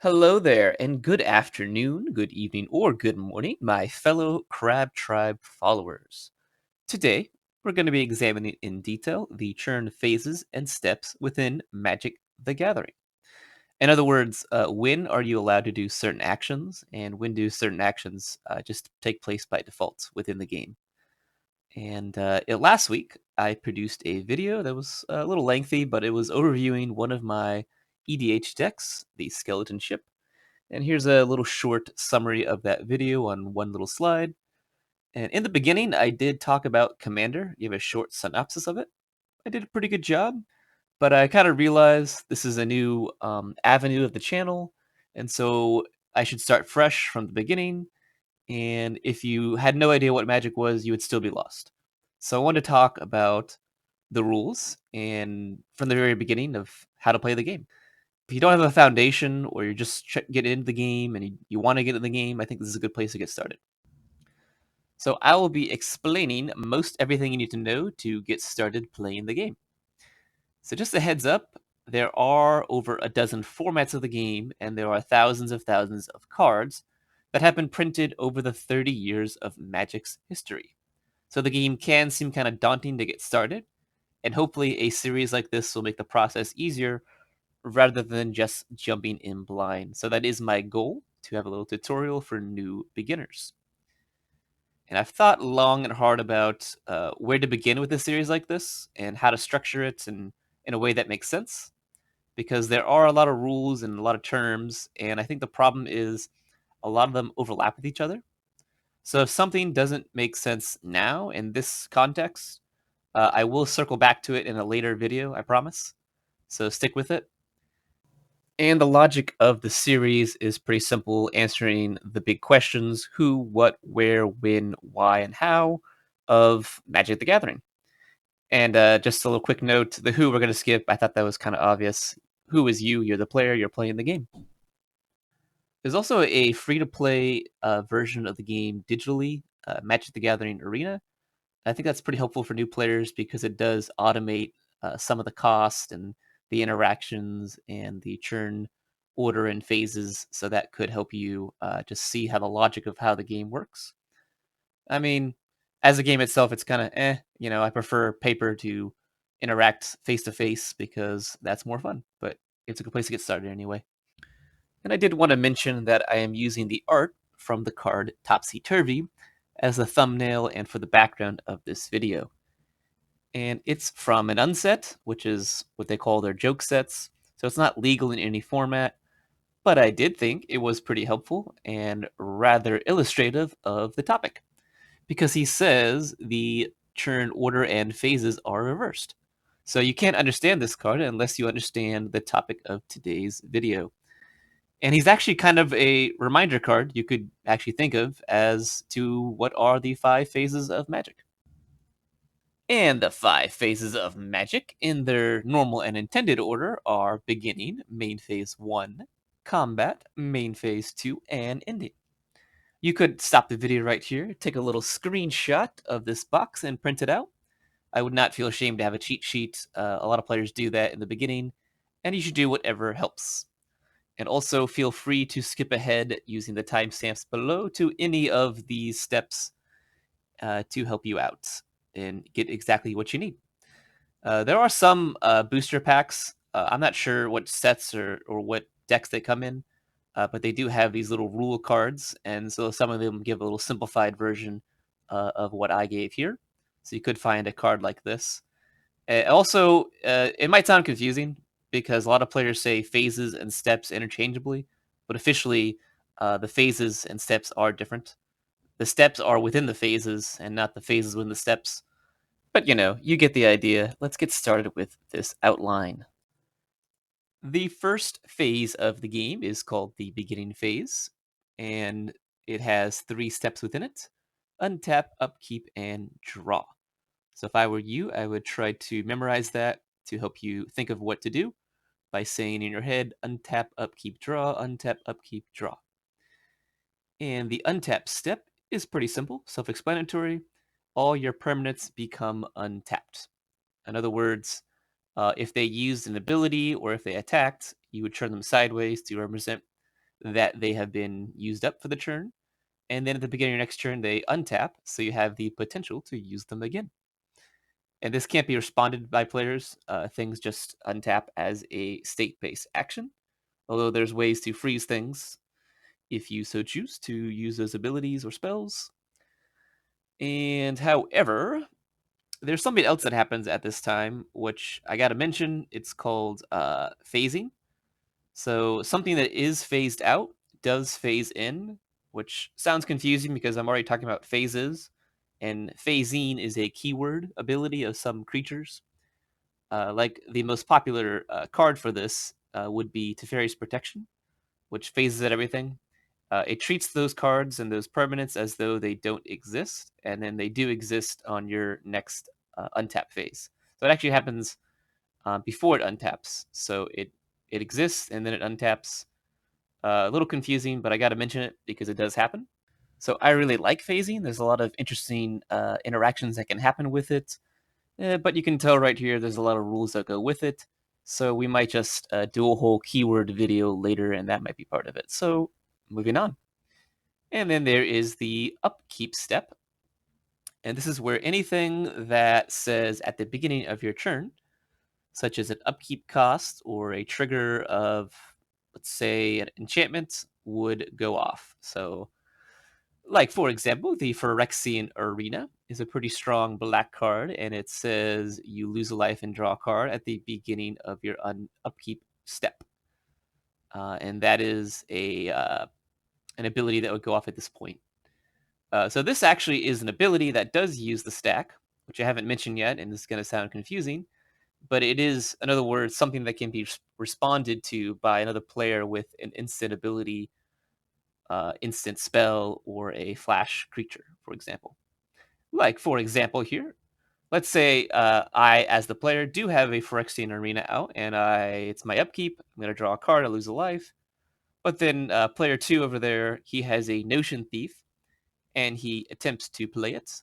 Hello there, and good afternoon, good evening, or good morning, my fellow Crab Tribe followers. Today, we're going to be examining in detail the churn phases and steps within Magic the Gathering. In other words, when are you allowed to do certain actions, and when do certain actions just take place by default within the game? And last week, I produced a video that was a little lengthy, but it was overviewing one of my EDH decks, the Skeleton Ship. And here's a little short summary of that video on one little slide. And in the beginning, I did talk about Commander, give a short synopsis of it. I did a pretty good job, but I kind of realized this is a new avenue of the channel, and so I should start fresh from the beginning. And if you had no idea what Magic was, you would still be lost. So I want to talk about the rules and from the very beginning of how to play the game. If you don't have a foundation or you're just getting into the game and you want to get in the game, I think this is a good place to get started. So I will be explaining most everything you need to know to get started playing the game. So just a heads up, there are over a dozen formats of the game, and there are thousands of cards that have been printed over the 30 years of Magic's history. So the game can seem kind of daunting to get started, and hopefully a series like this will make the process easier rather than just jumping in blind. So that is my goal, to have a little tutorial for new beginners. And I've thought long and hard about where to begin with a series like this and how to structure it in a way that makes sense, because there are a lot of rules and a lot of terms, and I think the problem is a lot of them overlap with each other. So if something doesn't make sense now in this context, I will circle back to it in a later video, I promise. So stick with it. And the logic of the series is pretty simple, answering the big questions: who, what, where, when, why, and how of Magic the Gathering. And just a little quick note, the who we're going to skip. I thought that was kind of obvious. Who is you? You're the player, you're playing the game. There's also a free to play version of the game digitally, Magic the Gathering Arena. I think that's pretty helpful for new players because it does automate some of the cost and the interactions and the churn order and phases. So that could help you just see how the logic of how the game works. I mean, as a game itself, it's kind of eh. I prefer paper to interact face to face because that's more fun. But it's a good place to get started anyway. And I did want to mention that I am using the art from the card Topsy Turvy as the thumbnail and for the background of this video. And it's from an unset, which is what they call their joke sets. So it's not legal in any format, but I did think it was pretty helpful and rather illustrative of the topic, because he says the churn order and phases are reversed. So you can't understand this card unless you understand the topic of today's video. And he's actually kind of a reminder card you could actually think of as to what are the 5 phases of Magic. And the 5 phases of Magic, in their normal and intended order, are beginning, main phase 1, combat, main phase 2, and ending. You could stop the video right here, take a little screenshot of this box, and print it out. I would not feel ashamed to have a cheat sheet. A lot of players do that in the beginning, and you should do whatever helps. And also feel free to skip ahead using the timestamps below to any of these steps to help you out and get exactly what you need. There are some booster packs. I'm not sure what sets or what decks they come in, but they do have these little rule cards, and so some of them give a little simplified version of what I gave here. So you could find a card like this. Also, it might sound confusing because a lot of players say phases and steps interchangeably, but officially, the phases and steps are different. The steps are within the phases and not the phases within the steps. But you get the idea. Let's get started with this outline. The first phase of the game is called the beginning phase, and it has 3 steps within it: untap, upkeep, and draw. So if I were you, I would try to memorize that to help you think of what to do by saying in your head, untap, upkeep, draw, untap, upkeep, draw. And the untap step is pretty simple, self-explanatory. All your permanents become untapped. In other words, if they used an ability or if they attacked, you would turn them sideways to represent that they have been used up for the turn, and then at the beginning of your next turn, they untap, so you have the potential to use them again. And this can't be responded by players. Things just untap as a state-based action, although there's ways to freeze things if you so choose to use those abilities or spells. And however, there's something else that happens at this time, which I gotta mention. It's called phasing. So something that is phased out does phase in, which sounds confusing because I'm already talking about phases, and phasing is a keyword ability of some creatures. Like the most popular card for this would be Teferi's Protection, which phases at everything. It treats those cards and those permanents as though they don't exist, and then they do exist on your next untap phase. So it actually happens before it untaps. So it exists and then it untaps. A little confusing, but I got to mention it because it does happen. So I really like phasing. There's a lot of interesting interactions that can happen with it. But you can tell right here there's a lot of rules that go with it. So we might just do a whole keyword video later, and that might be part of it. So moving on. And then there is the upkeep step. And this is where anything that says at the beginning of your turn, such as an upkeep cost or a trigger of, let's say, an enchantment, would go off. So, like, for example, the Phyrexian Arena is a pretty strong black card, and it says you lose a life and draw a card at the beginning of your upkeep step. And that is an ability that would go off at this point. So this actually is an ability that does use the stack, which I haven't mentioned yet, and this is going to sound confusing, but it is, in other words, something that can be responded to by another player with an instant ability, instant spell, or a flash creature, for example. Like, for example, here, let's say I, as the player, do have a Phyrexian Arena out, and it's my upkeep. I'm going to draw a card, I lose a life. But then player 2 over there, he has a Notion Thief, and he attempts to play it.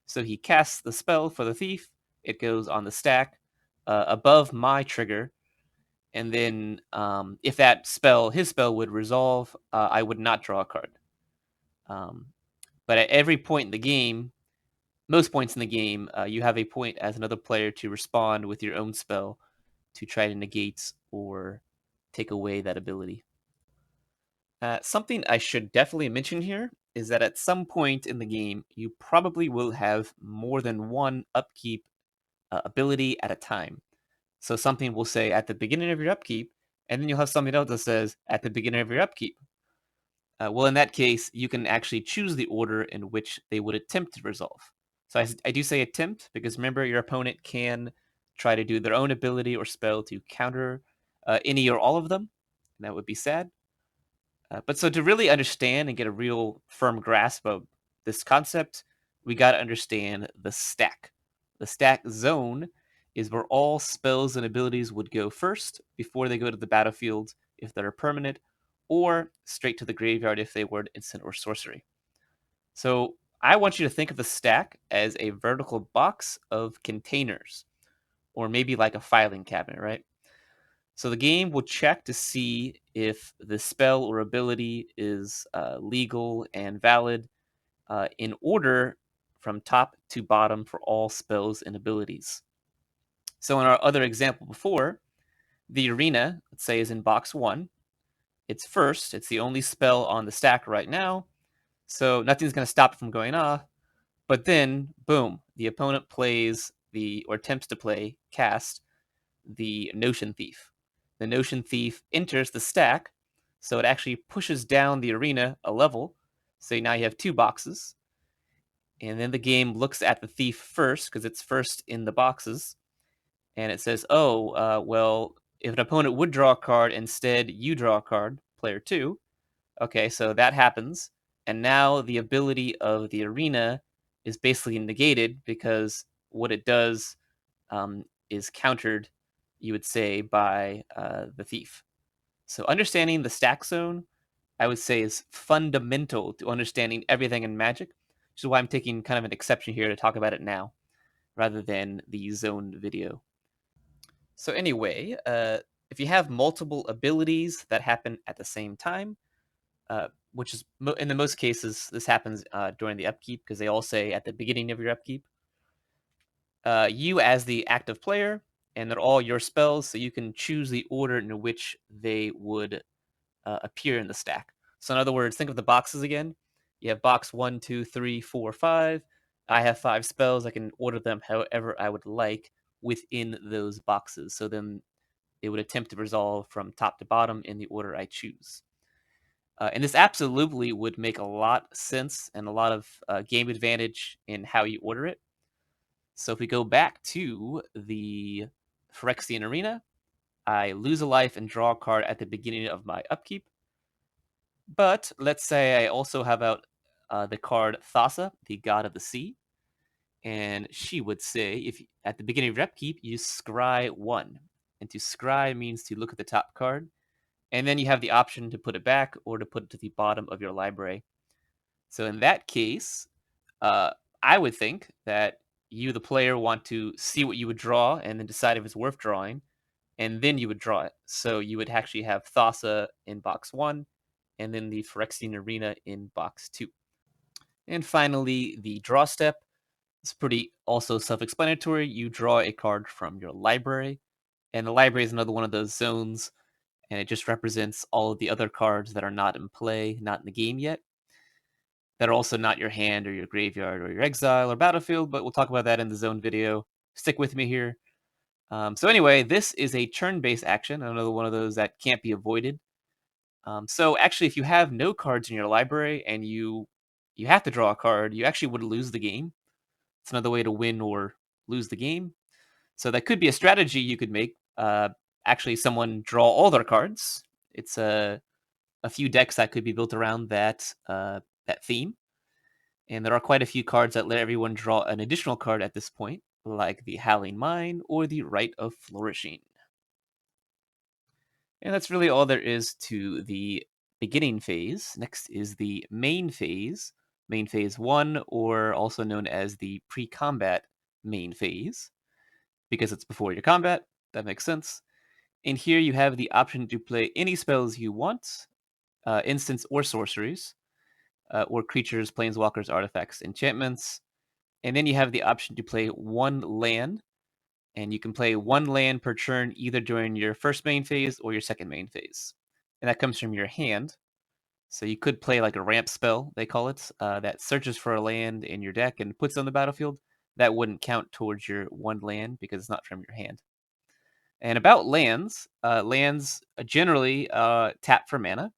So he casts the spell for the thief. It goes on the stack above my trigger. And then if that spell, his spell would resolve, I would not draw a card. Um, but at every point in the game, most points in the game, you have a point as another player to respond with your own spell to try to negate or take away that ability. Something I should definitely mention here is that at some point in the game, you probably will have more than one upkeep ability at a time. So something will say at the beginning of your upkeep, and then you'll have something else that says at the beginning of your upkeep. Well, in that case, you can actually choose the order in which they would attempt to resolve. So I do say attempt because remember, your opponent can try to do their own ability or spell to counter any or all of them. And that would be sad. But so to really understand and get a real firm grasp of this concept, we got to understand the stack. The stack zone is where all spells and abilities would go first before they go to the battlefield if they're permanent, or straight to the graveyard if they were an instant or sorcery. So I want you to think of the stack as a vertical box of containers, or maybe like a filing cabinet, right? So the game will check to see if the spell or ability is legal and valid in order from top to bottom for all spells and abilities. So in our other example before, the arena, let's say, is in box 1. It's first. It's the only spell on the stack right now. So nothing's going to stop it from going off. But then, boom, the opponent plays or attempts to play, cast the Notion Thief. The Notion Thief enters the stack, so it actually pushes down the arena a level. So now you have 2 boxes. And then the game looks at the thief first, because it's first in the boxes. And it says, oh, well, if an opponent would draw a card, instead you draw a card, player 2. Okay, so that happens. And now the ability of the arena is basically negated because what it does is countered, you would say, by the thief. So understanding the stack zone, I would say, is fundamental to understanding everything in Magic, which is why I'm taking kind of an exception here to talk about it now, rather than the zone video. So anyway, if you have multiple abilities that happen at the same time, which is in the most cases this happens during the upkeep because they all say at the beginning of your upkeep. You as the active player, and they're all your spells, so you can choose the order in which they would appear in the stack. So in other words, think of the boxes again. You have box 1, 2, 3, 4, 5. I have 5 spells. I can order them however I would like within those boxes. So then it would attempt to resolve from top to bottom in the order I choose. And this absolutely would make a lot of sense and a lot of game advantage in how you order it. So if we go back to the Phyrexian Arena, I lose a life and draw a card at the beginning of my upkeep. But let's say I also have out the card Thassa, the god of the sea, and she would say, if at the beginning of your upkeep you scry 1, and to scry means to look at the top card, and then you have the option to put it back or to put it to the bottom of your library. So in that case, uh, I would think that you, the player, want to see what you would draw and then decide if it's worth drawing, and then you would draw it. So you would actually have Thassa in box 1, and then the Phyrexian Arena in box 2. And finally, the draw step. It's pretty also self-explanatory. You draw a card from your library, and the library is another one of those zones, and it just represents all of the other cards that are not in play, not in the game yet, that are also not your hand or your graveyard or your exile or battlefield, but we'll talk about that in the zone video. Stick with me here. So anyway, this is a turn-based action, another one of those that can't be avoided. So actually, if you have no cards in your library and you have to draw a card, you actually would lose the game. It's another way to win or lose the game. So that could be a strategy you could make. Actually, someone draw all their cards. It's a few decks that could be built around that theme. And there are quite a few cards that let everyone draw an additional card at this point, like the Howling Mine or the Rite of Flourishing. And that's really all there is to the beginning phase. Next is the main phase 1, or also known as the pre-combat main phase, because it's before your combat. That makes sense. And here you have the option to play any spells you want, instants or sorceries, or creatures, planeswalkers, artifacts, enchantments. And then you have the option to play one land, and you can play one land per turn either during your first main phase or your second main phase. And that comes from your hand. So you could play like a ramp spell, they call it, that searches for a land in your deck and puts it on the battlefield. That wouldn't count towards your one land because it's not from your hand. And about lands, lands generally tap for mana.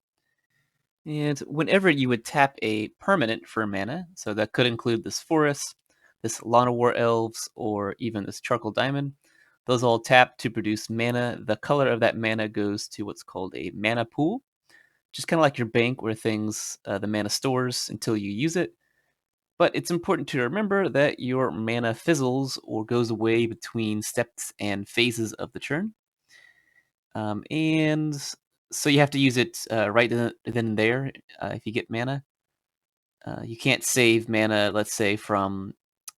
And whenever you would tap a permanent for mana, so that could include this forest, this Lana War Elves, or even this Charcoal Diamond, those all tap to produce mana. The color of that mana goes to what's called a mana pool, just kind of like your bank where things, the mana stores until you use it. But it's important to remember that your mana fizzles or goes away between steps and phases of the turn. And so you have to use it right then and there if you get mana. You can't save mana, let's say, from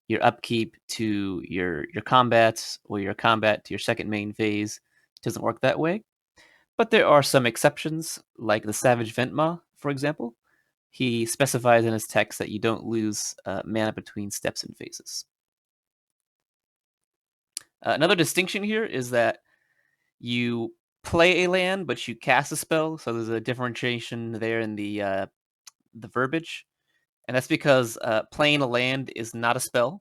your upkeep to your combat or your combat to your second main phase. It doesn't work that way. But there are some exceptions, like the Savage Ventmaw, for example. He specifies in his text that you don't lose mana between steps and phases. Another distinction here is that you play a land, but you cast a spell. So there's a differentiation there in the verbiage, and that's because playing a land is not a spell.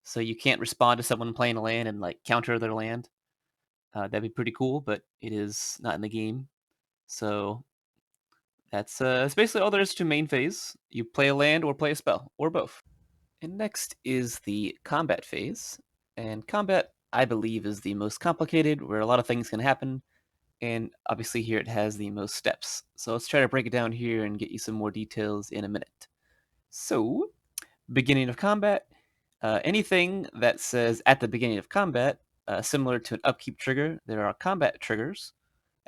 So you can't respond to someone playing a land and like counter their land. That'd be pretty cool, but it is not in the game. So that's basically all there is to main phase. You play a land or play a spell, or both. And next is the combat phase. And combat, I believe, is the most complicated, where a lot of things can happen. And obviously here it has the most steps. So let's try to break it down here and get you some more details in a minute. So, beginning of combat, anything that says at the beginning of combat, similar to an upkeep trigger, there are combat triggers.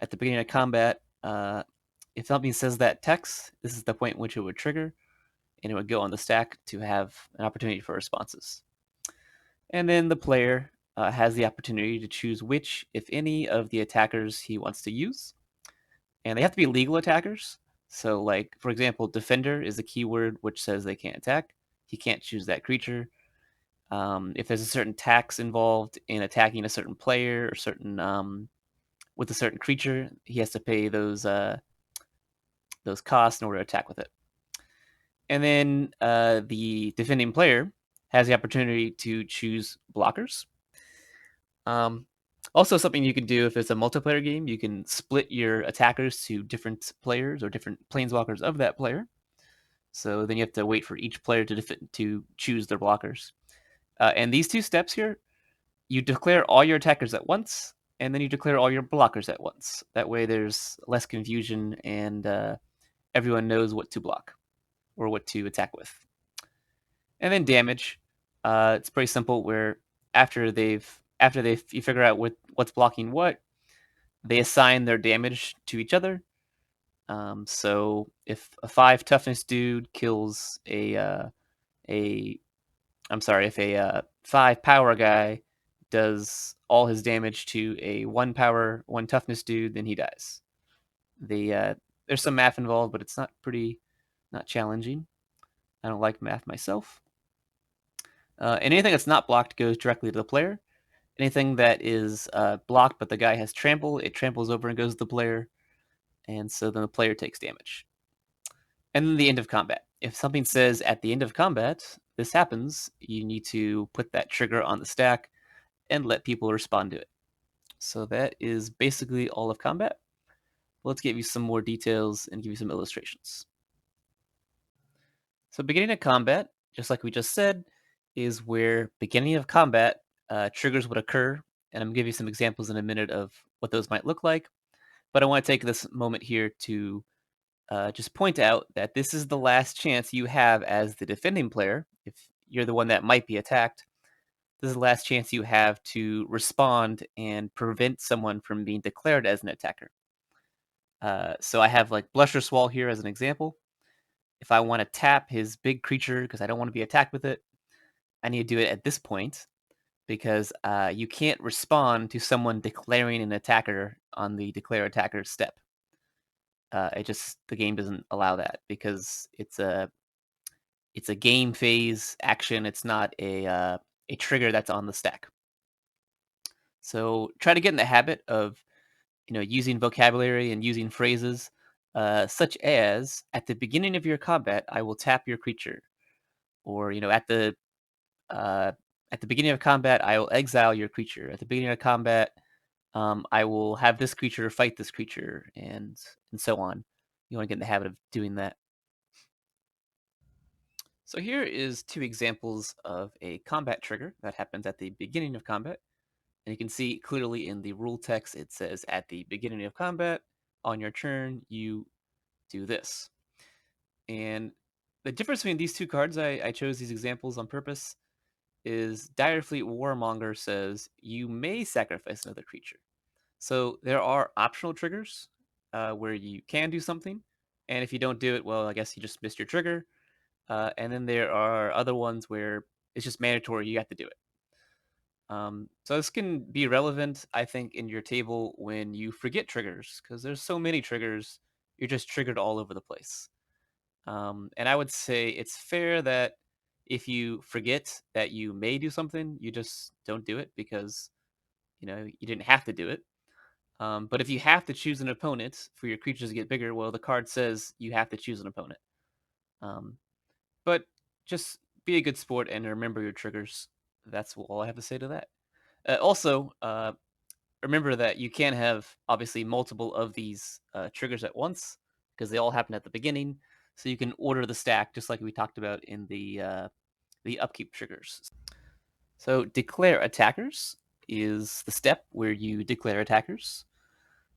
At the beginning of combat, if something says that text, this is the point in which it would trigger, and it would go on the stack to have an opportunity for responses. And then the player has the opportunity to choose which, if any, of the attackers he wants to use. And they have to be legal attackers. So, like, for example, defender is a keyword which says they can't attack. He can't choose that creature. If there's a certain tax involved in attacking a certain player or certain with a certain creature, he has to pay those costs in order to attack with it. And then the defending player has the opportunity to choose blockers. Um, Also, something you can do if it's a multiplayer game, you can split your attackers to different players or different planeswalkers of that player. So then you have to wait for each player to choose their blockers. And these two steps here, you declare all your attackers at once, and then you declare all your blockers at once. That way, there's less confusion, and everyone knows what to block or what to attack with. And then damage, it's pretty simple. Where after they you figure out what's blocking what, they assign their damage to each other. So if a 5 toughness dude kills a I'm sorry, if a 5 power guy does all his damage to a 1 power, 1 toughness dude, then he dies. There's some math involved, but it's not challenging. I don't like math myself. And anything that's not blocked goes directly to the player. Anything that is blocked but the guy has trample, it tramples over and goes to the player, and so then the player takes damage. And then the end of combat. If something says at the end of combat, this happens, you need to put that trigger on the stack and let people respond to it. So that is basically all of combat. Let's give you some more details and give you some illustrations. So beginning of combat, just like we just said, is where beginning of combat triggers would occur. And I'm going to give you some examples in a minute of what those might look like. But I want to take this moment here to just point out that this is the last chance you have as the defending player. If you're the one that might be attacked, this is the last chance you have to respond and prevent someone from being declared as an attacker. So I have like Blusher Swall here as an example. If I want to tap his big creature because I don't want to be attacked with it, I need to do it at this point because you can't respond to someone declaring an attacker on the declare attacker step. The game doesn't allow that because it's a game phase action. It's not a trigger that's on the stack. So try to get in the habit of using vocabulary and using phrases such as at the beginning of your combat, I will tap your creature, or uh, at the beginning of combat, I will exile your creature. At the beginning of combat, I will have this creature fight this creature, and so on. You want to get in the habit of doing that. So here is two examples of a combat trigger that happens at the beginning of combat. And you can see clearly in the rule text, it says at the beginning of combat, on your turn, you do this. And the difference between these two cards, I chose these examples on purpose, is Direfleet Warmonger says you may sacrifice another creature. So there are optional triggers where you can do something. And if you don't do it, well, I guess you just missed your trigger. And then there are other ones where it's just mandatory, you have to do it. So this can be relevant, I think, in your table when you forget triggers, because there's so many triggers, you're just triggered all over the place. And I would say it's fair that if you forget that you may do something, you just don't do it because you didn't have to do it. But if you have to choose an opponent for your creatures to get bigger, well, the card says you have to choose an opponent. Um, but just be a good sport and remember your triggers. That's all I have to say to that. Also, remember that you can have obviously multiple of these triggers at once because they all happen at the beginning. So you can order the stack just like we talked about in the upkeep triggers. So declare attackers is the step where you declare attackers.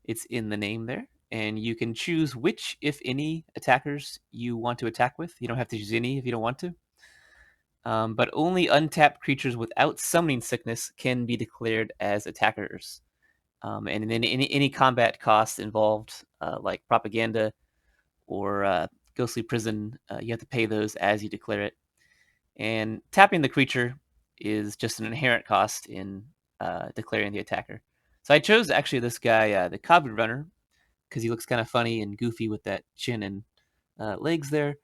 It's in the name there, and you can choose which, if any, attackers you want to attack with. You don't have to choose any if you don't want to. But only untapped creatures without summoning sickness can be declared as attackers. And then any combat costs involved, like propaganda or ghostly prison, you have to pay those as you declare it. And tapping the creature is just an inherent cost in declaring the attacker. So I chose actually this guy, the Cavu Runner, because he looks kind of funny and goofy with that chin and legs there.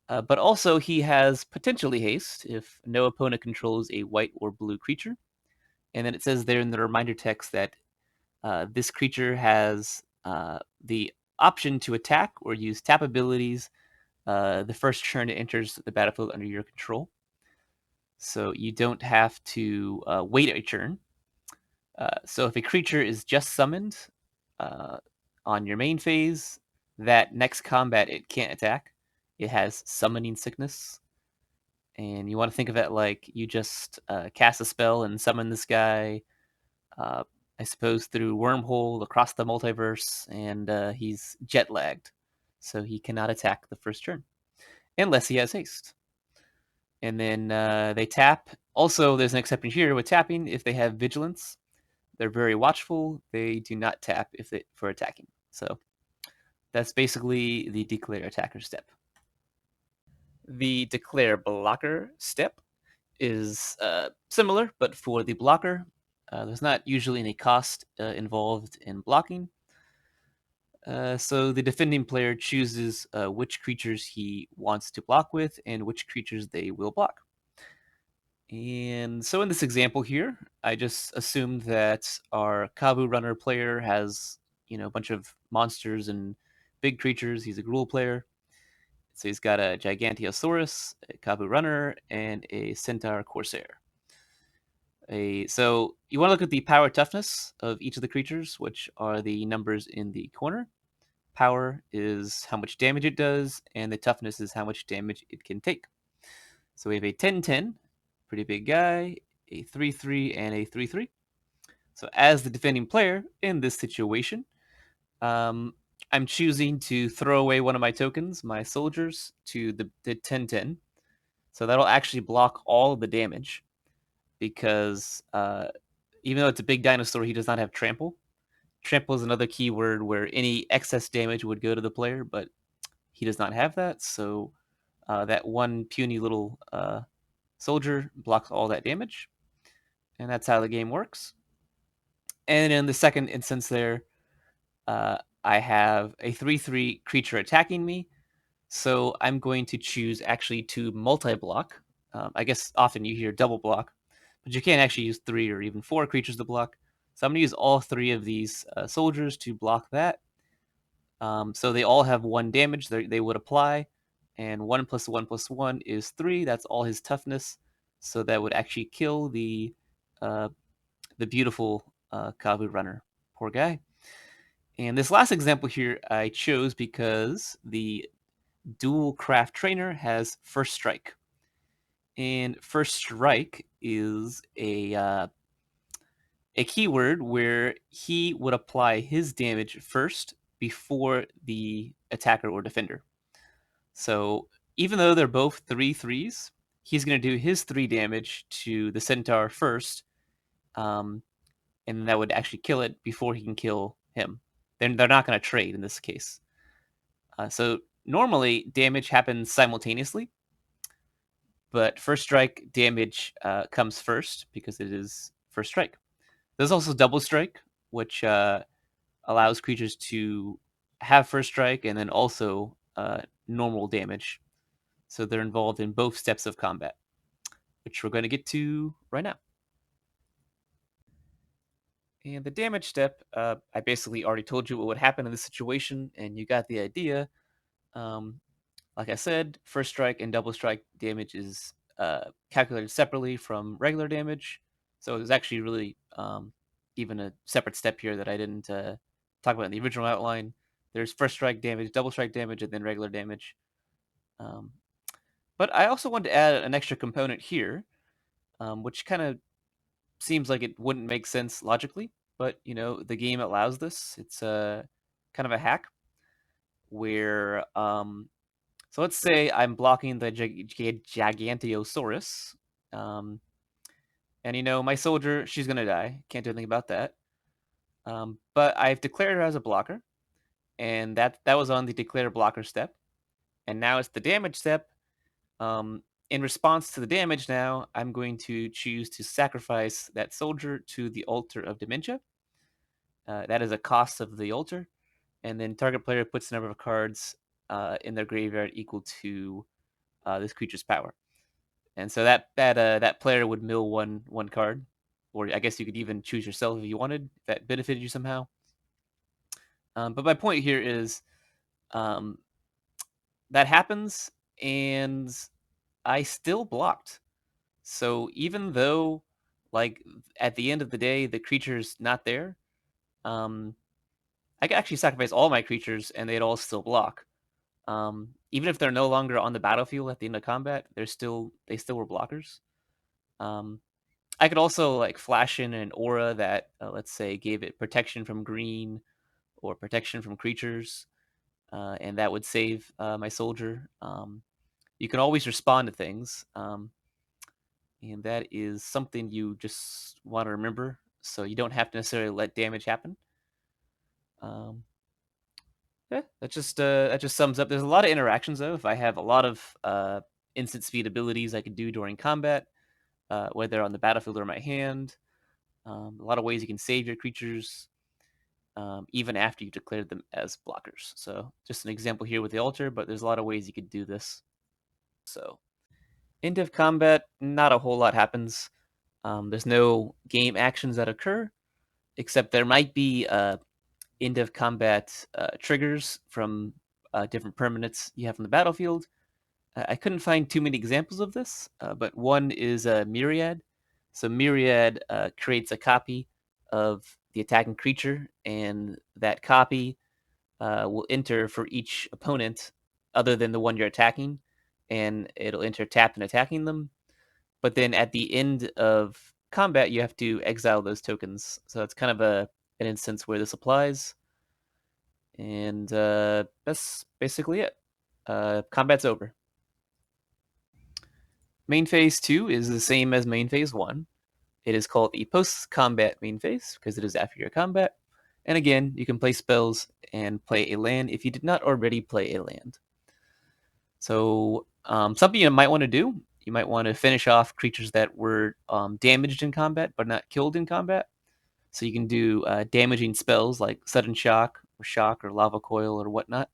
But also, he has potentially haste if no opponent controls a white or blue creature. And then it says there in the reminder text that this creature has the option to attack or use tap abilities the first turn it enters the battlefield under your control. So you don't have to wait a turn. So if a creature is just summoned on your main phase, that next combat it can't attack. It has summoning sickness. And you want to think of it like you just cast a spell and summon this guy, uh, I suppose, through wormhole across the multiverse, and he's jet lagged. So he cannot attack the first turn unless he has haste. And then they tap. Also, there's an exception here with tapping. If they have vigilance, they're very watchful. They do not tap for attacking. So that's basically the declare attacker step. The declare blocker step is similar, but for the blocker, there's not usually any cost involved in blocking. So the defending player chooses which creatures he wants to block with and which creatures they will block. And so in this example here, I just assumed that our Kabu Runner player has, a bunch of monsters and big creatures. He's a Gruul player. So he's got a Gigantiosaurus, a Kabu Runner, and a Centaur Corsair. So you want to look at the power toughness of each of the creatures, which are the numbers in the corner. Power is how much damage it does, and the toughness is how much damage it can take. So we have a 10-10, pretty big guy, a 3-3, and a 3-3. So as the defending player in this situation, I'm choosing to throw away one of my tokens, my soldiers, to the 10-10. So that'll actually block all of the damage because even though it's a big dinosaur, he does not have trample. Trample is another keyword where any excess damage would go to the player, but he does not have that. So that one puny little soldier blocks all that damage. And that's how the game works. And in the second instance there, I have a 3-3 creature attacking me. So I'm going to choose actually to multi-block. I guess often you hear double block, but you can't actually use 3 or even 4 creatures to block. So I'm going to use all 3 of these soldiers to block that. So they all have 1 damage they would apply, and 1 plus 1 plus 1 is 3. That's all his toughness. So that would actually kill uh, the beautiful Kabu runner. Poor guy. And this last example here I chose because the dual craft trainer has first strike. And first strike is a keyword where he would apply his damage first before the attacker or defender. So even though they're both 3/3s, he's going to do his 3 damage to the centaur first, and that would actually kill it before he can kill him. They're not going to trade in this case. So normally damage happens simultaneously, but first strike damage comes first because it is first strike. There's also double strike, which allows creatures to have first strike and then also normal damage. So they're involved in both steps of combat, which we're going to get to right now. And the damage step, I basically already told you what would happen in this situation, and you got the idea. Um, like I said, first strike and double strike damage is calculated separately from regular damage. So there's actually really even a separate step here that I didn't talk about in the original outline. There's first strike damage, double strike damage, and then regular damage. Um, but I also wanted to add an extra component here, which kind of seems like it wouldn't make sense logically, but the game allows this. It's a kind of a hack where so let's say I'm blocking the Gigantiosaurus, um, and my soldier, she's gonna die. Can't do anything about that. But I've declared her as a blocker, and that was on the declare blocker step, and now it's the damage step. In response to the damage, now I'm going to choose to sacrifice that soldier to the altar of dementia. That is a cost of the altar. and then target player puts the number of cards in their graveyard equal to this creature's power. And so that player would mill one card, or I guess you could even choose yourself if you wanted. If that benefited you somehow. But my point here is um, that happens, and I still blocked. So even though, like, at the end of the day, the creature's not there, um, I could actually sacrifice all my creatures and they'd all still block. Even if they're no longer on the battlefield at the end of combat, they still were blockers. Um, I could also like flash in an aura that, let's say, gave it protection from green or protection from creatures, and that would save my soldier. You can always respond to things, and that is something you just want to remember, so you don't have to necessarily let damage happen. Um, yeah, that just sums up. There's a lot of interactions though. If I have a lot of instant speed abilities I could do during combat, whether on the battlefield or my hand. A lot of ways you can save your creatures, even after you declared them as blockers. So just an example here with the altar, but there's a lot of ways you could do this. So end of combat, not a whole lot happens. There's no game actions that occur, except there might be end of combat triggers from different permanents you have on the battlefield. I couldn't find too many examples of this, but one is a Myriad. So Myriad creates a copy of the attacking creature, and that copy will enter for each opponent other than the one you're attacking, and it'll enter tapped and attacking them. But then at the end of combat, you have to exile those tokens. So it's kind of an instance where this applies, and that's basically it. Combat's over. Main phase 2 is the same as main phase 1. It is called the post-combat main phase because it is after your combat. And again, you can play spells and play a land if you did not already play a land. So something you might want to do, you might want to finish off creatures that were damaged in combat but not killed in combat. So you can do damaging spells like Sudden Shock, or Lava Coil, or whatnot.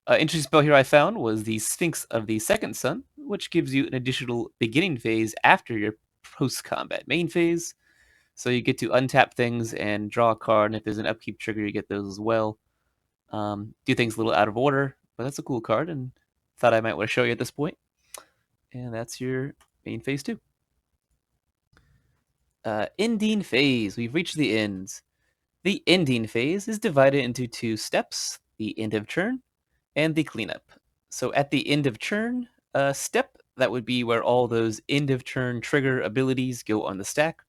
Interesting spell here I found was the Sphinx of the Second Sun, which gives you an additional beginning phase after your post-combat main phase. So you get to untap things and draw a card, and if there's an upkeep trigger, you get those as well. Do things a little out of order, but that's a cool card, and thought I might want to show you at this point. And that's your main phase 2. Ending phase. We've reached the end. The ending phase is divided into 2 steps, the end of turn and the cleanup. So at the end of turn step, that would be where all those end of turn trigger abilities go on the stack.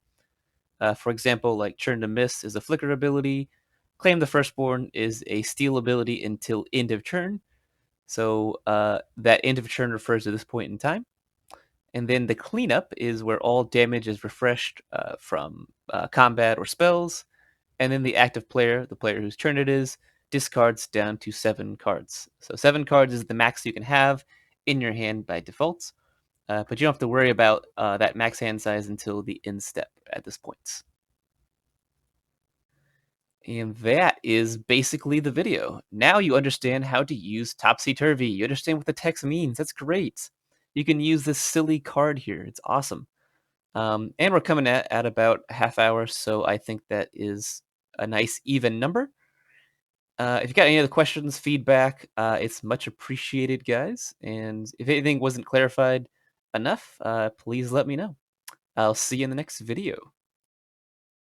For example, like Churn to Miss is a flicker ability. Claim the Firstborn is a steal ability until end of turn. So that end of turn refers to this point in time. And then the cleanup is where all damage is refreshed from combat or spells. And then the active player, the player whose turn it is, discards down to 7 cards. So 7 cards is the max you can have in your hand by default. But you don't have to worry about that max hand size until the end step at this point. And that is basically the video. Now you understand how to use Topsy-Turvy. You understand what the text means. That's great. You can use this silly card here. It's awesome. And we're coming at about a half hour, so I think that is a nice even number. If you got any other questions, feedback, it's much appreciated, guys. And if anything wasn't clarified enough, please let me know. I'll see you in the next video.